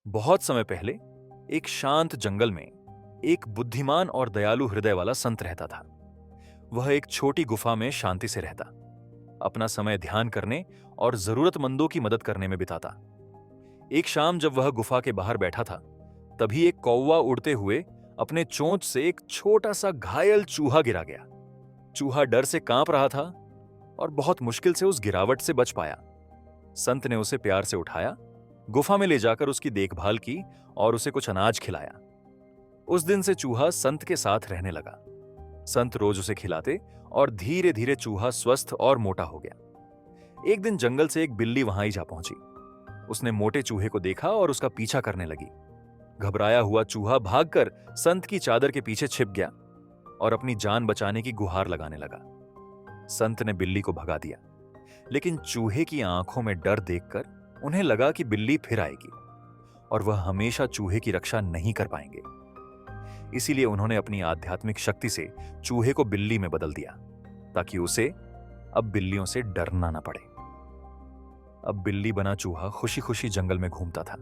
बहुत समय पहले एक शांत जंगल में एक बुद्धिमान और दयालु हृदय वाला संत रहता था। वह एक छोटी गुफा में शांति से रहता, अपना समय ध्यान करने और जरूरतमंदों की मदद करने में बिताता। एक शाम जब वह गुफा के बाहर बैठा था, तभी एक कौवा उड़ते हुए अपने चोंच से एक छोटा सा घायल चूहा गिरा गया। चूहा डर से कांप रहा था और बहुत मुश्किल से उस गिरावट से बच पाया। संत ने उसे प्यार से उठाया, गुफा में ले जाकर उसकी देखभाल की और उसे कुछ अनाज खिलाया। उस दिन से चूहा संत के साथ रहने लगा। संत रोज उसे खिलाते और धीरे धीरे चूहा स्वस्थ और मोटा हो गया। एक दिन जंगल से एक बिल्ली वहां ही जा पहुंची। उसने मोटे चूहे को देखा और उसका पीछा करने लगी। घबराया हुआ चूहा भागकर संत की चादर के पीछे छिप गया और अपनी जान बचाने की गुहार लगाने लगा। संत ने बिल्ली को भगा दिया, लेकिन चूहे की आंखों में डर देखकर उन्हें लगा कि बिल्ली फिर आएगी और वह हमेशा चूहे की रक्षा नहीं कर पाएंगे। इसीलिए उन्होंने अपनी आध्यात्मिक शक्ति से चूहे को बिल्ली में बदल दिया, ताकि उसे अब बिल्लियों से डरना ना पड़े। अब बिल्ली बना चूहा खुशी खुशी जंगल में घूमता था।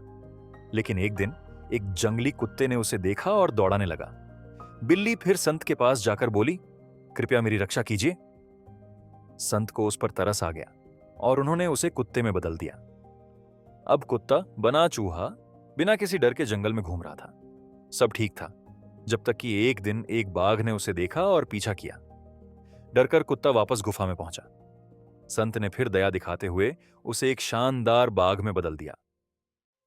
लेकिन एक दिन एक जंगली कुत्ते ने उसे देखा और दौड़ाने लगा। बिल्ली फिर संत के पास जाकर बोली, कृपया मेरी रक्षा कीजिए। संत को उस पर तरस आ गया और उन्होंने उसे कुत्ते में बदल दिया। अब कुत्ता बना चूहा बिना किसी डर के जंगल में घूम रहा था। सब ठीक था, जब तक कि एक दिन एक बाघ ने उसे देखा और पीछा किया। डरकर कुत्ता वापस गुफा में पहुंचा। संत ने फिर दया दिखाते हुए उसे एक शानदार बाघ में बदल दिया।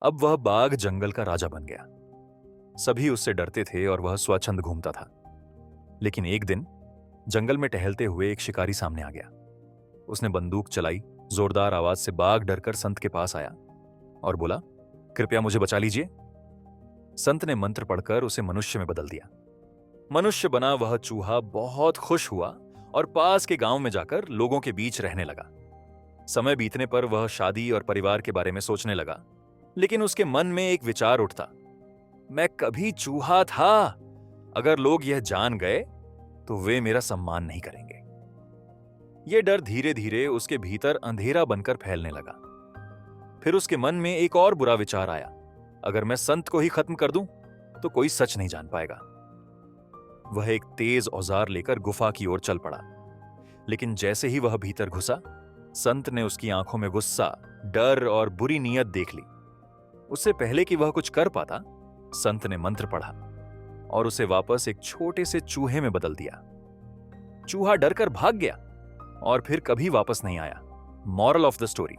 अब वह बाघ जंगल का राजा बन गया। सभी उससे डरते थे और वह स्वच्छंद घूमता था। लेकिन एक दिन जंगल में टहलते हुए एक शिकारी सामने आ गया। उसने बंदूक चलाई। जोरदार आवाज से बाघ डरकर संत के पास आया और बोला, कृपया मुझे बचा लीजिए। संत ने मंत्र पढ़कर उसे मनुष्य में बदल दिया। मनुष्य बना वह चूहा बहुत खुश हुआ और पास के गांव में जाकर लोगों के बीच रहने लगा। समय बीतने पर वह शादी और परिवार के बारे में सोचने लगा, लेकिन उसके मन में एक विचार उठता, मैं कभी चूहा था। अगर लोग यह जान गए तो वे मेरा सम्मान नहीं करेंगे। यह डर धीरे धीरे उसके भीतर अंधेरा बनकर फैलने लगा। फिर उसके मन में एक और बुरा विचार आया, अगर मैं संत को ही खत्म कर दूं तो कोई सच नहीं जान पाएगा। वह एक तेज औजार लेकर गुफा की ओर चल पड़ा। लेकिन जैसे ही वह भीतर घुसा, संत ने उसकी आंखों में गुस्सा, डर और बुरी नीयत देख ली। उससे पहले कि वह कुछ कर पाता, संत ने मंत्र पढ़ा और उसे वापस एक छोटे से चूहे में बदल दिया। चूहा डरकर भाग गया और फिर कभी वापस नहीं आया। मॉरल ऑफ द स्टोरी,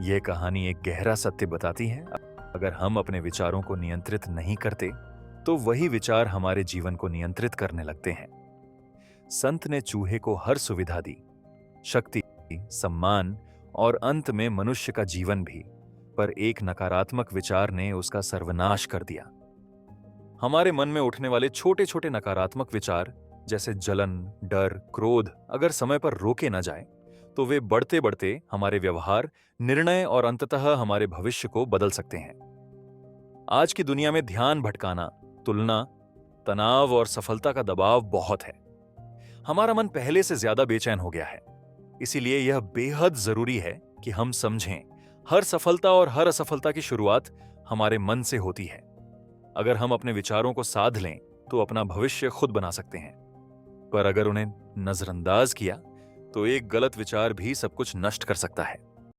यह कहानी एक गहरा सत्य बताती है, अगर हम अपने विचारों को नियंत्रित नहीं करते तो वही विचार हमारे जीवन को नियंत्रित करने लगते हैं। संत ने चूहे को हर सुविधा दी, शक्ति, सम्मान और अंत में मनुष्य का जीवन भी, पर एक नकारात्मक विचार ने उसका सर्वनाश कर दिया। हमारे मन में उठने वाले छोटे छोटे नकारात्मक विचार जैसे जलन, डर, क्रोध अगर समय पर रोके न जाए तो वे बढ़ते बढ़ते हमारे व्यवहार, निर्णय और अंततः हमारे भविष्य को बदल सकते हैं। आज की दुनिया में ध्यान भटकाना, तुलना, तनाव और सफलता का दबाव बहुत है। हमारा मन पहले से ज्यादा बेचैन हो गया है। इसीलिए यह बेहद जरूरी है कि हम समझें, हर सफलता और हर असफलता की शुरुआत हमारे मन से होती है। अगर हम अपने विचारों को साध लें तो अपना भविष्य खुद बना सकते हैं, पर अगर उन्हें नजरअंदाज किया तो एक गलत विचार भी सब कुछ नष्ट कर सकता है।